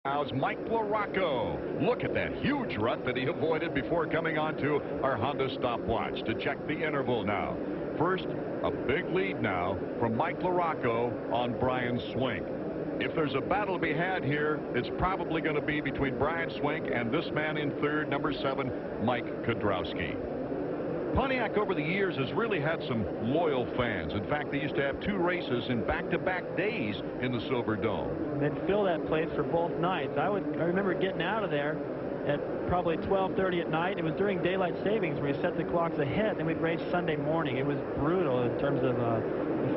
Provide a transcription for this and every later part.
How's Mike LaRocco? Look at that huge rut that he avoided before coming onto our Honda stopwatch to check the interval now. First, a big lead now from Mike LaRocco on Brian Swink. If there's a battle to be had here, it's probably going to be between Brian Swink and this man in third, number 7, Mike Kudrowski. Pontiac over the years has really had some loyal fans. In fact, they used to have 2 races in back-to-back days in the Silver Dome. And they'd fill that place for both nights. I remember getting out of there at probably 12:30 at night. It was during daylight savings where we set the clocks ahead, and we'd race Sunday morning. It was brutal in terms of the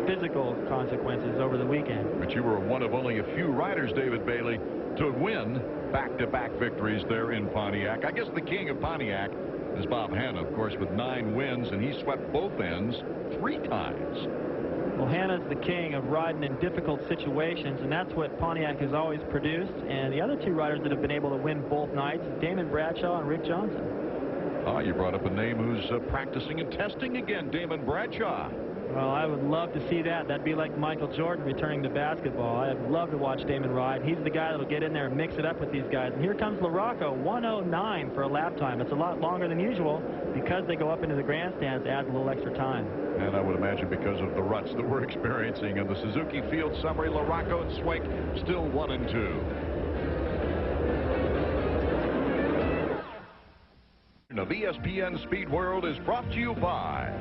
physical consequences over the weekend. But you were one of only a few riders, David Bailey, to win back-to-back victories there in Pontiac. I guess the king of Pontiac is Bob Hanna, of course, with 9 wins, and he swept both ends 3 times. Well, Hanna's the king of riding in difficult situations, and that's what Pontiac has always produced. And the other 2 riders that have been able to win both nights, Damon Bradshaw and Rick Johnson. You brought up a name who's practicing and testing again, Damon Bradshaw. Well, I would love to see that. That'd be like Michael Jordan returning to basketball. I'd love to watch Damon ride. He's the guy that'll get in there and mix it up with these guys. And here comes LaRocco, 1:09 for a lap time. It's a lot longer than usual because they go up into the grandstands, adds a little extra time. And I would imagine because of the ruts that we're experiencing in the Suzuki Field Summary, LaRocco and Swink still 1 and 2. Of ESPN Speed World is brought to you by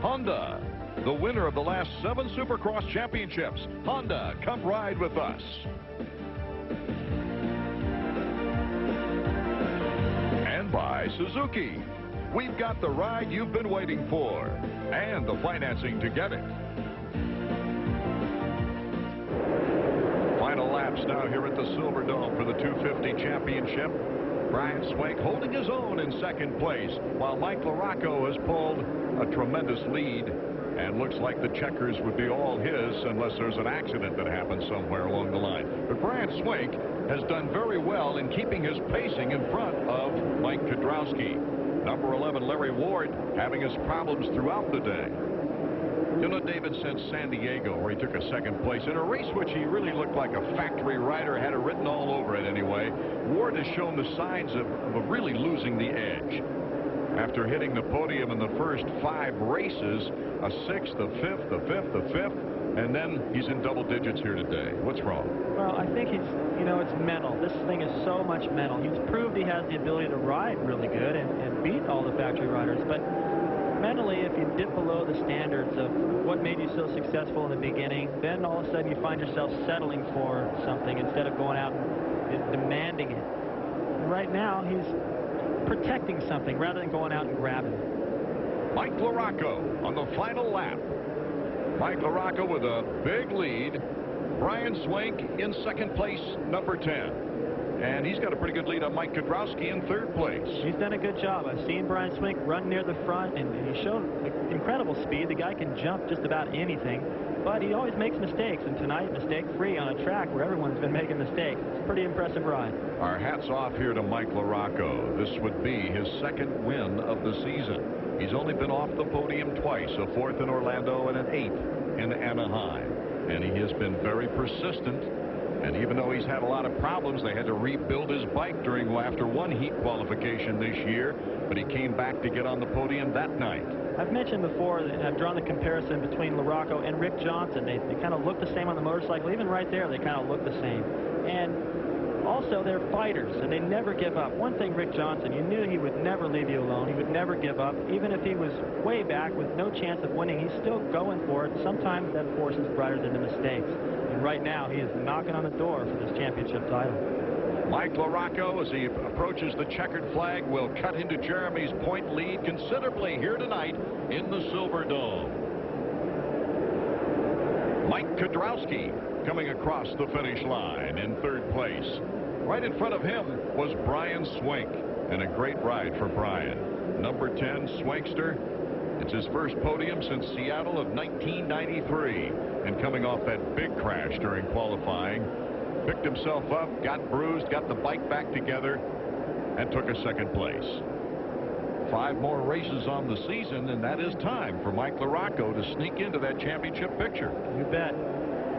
Honda, the winner of the last 7 Supercross championships. Honda, come ride with us. And by Suzuki. We've got the ride you've been waiting for and the financing to get it. Final laps now here at the Silver Dome for the 250 championship. Brian Swink holding his own in second place, while Mike LaRocco has pulled a tremendous lead, and looks like the checkers would be all his unless there's an accident that happens somewhere along the line. But Brian Swink has done very well in keeping his pacing in front of Mike Kudrowski. Number 11, Larry Ward, having his problems throughout the day. You know, David, since San Diego, where he took a second place in a race which he really looked like a factory rider, had it written all over it anyway, Ward has shown the signs of really losing the edge. After hitting the podium in the first 5 races, a 6th, a 5th, a 5th, a 5th, and then he's in double digits here today. What's wrong? Well, I think it's mental. This thing is so much mental. He's proved he has the ability to ride really good and beat all the factory riders, but mentally, if you dip below the standards of what made you so successful in the beginning, then all of a sudden you find yourself settling for something instead of going out and demanding it. And right now, he's protecting something rather than going out and grabbing it. Mike LaRocco on the final lap. Mike LaRocco with a big lead. Brian Swink in second place, number 10. And he's got a pretty good lead on Mike Kudrowski in third place. He's done a good job. I've seen Brian Swink run near the front, and he showed incredible speed. The guy can jump just about anything, but he always makes mistakes. And tonight, mistake-free on a track where everyone's been making mistakes. It's a pretty impressive ride. Our hats off here to Mike LaRocco. This would be his 2nd win of the season. He's only been off the podium twice, a 4th in Orlando and an 8th in Anaheim. And he has been very persistent. And even though he's had a lot of problems, they had to rebuild his bike after 1 heat qualification this year, but he came back to get on the podium that night. I've mentioned before, and I've drawn the comparison between LaRocco and Rick Johnson. They kind of look the same on the motorcycle. Even right there, they kind of look the same. And also, they're fighters, and they never give up. One thing, Rick Johnson, you knew he would never leave you alone. He would never give up. Even if he was way back with no chance of winning, he's still going for it. Sometimes that forces riders into mistakes. And right now, he is knocking on the door for this championship title. Mike LaRocco, as he approaches the checkered flag, will cut into Jeremy's point lead considerably here tonight in the Silver Dome. Mike Kudrowski coming across the finish line in third place. Right in front of him was Brian Swink, and a great ride for Brian. Number 10, Swinkster. It's his first podium since Seattle of 1993, and coming off that big crash during qualifying, picked himself up, got bruised, got the bike back together, and took a 2nd place. 5 more races on the season, and that is time for Mike LaRocco to sneak into that championship picture. You bet.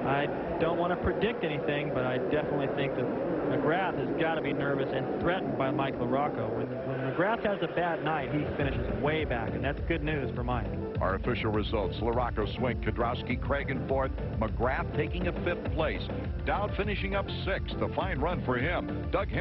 I don't want to predict anything, but I definitely think that McGrath has got to be nervous and threatened by Mike LaRocco. When McGrath has a bad night, he finishes way back, and that's good news for Mike. Our official results: LaRocco, Swink, Kedrowski, Craig in 4th, McGrath taking a 5th place, Dowd finishing up 6th. A fine run for him. Doug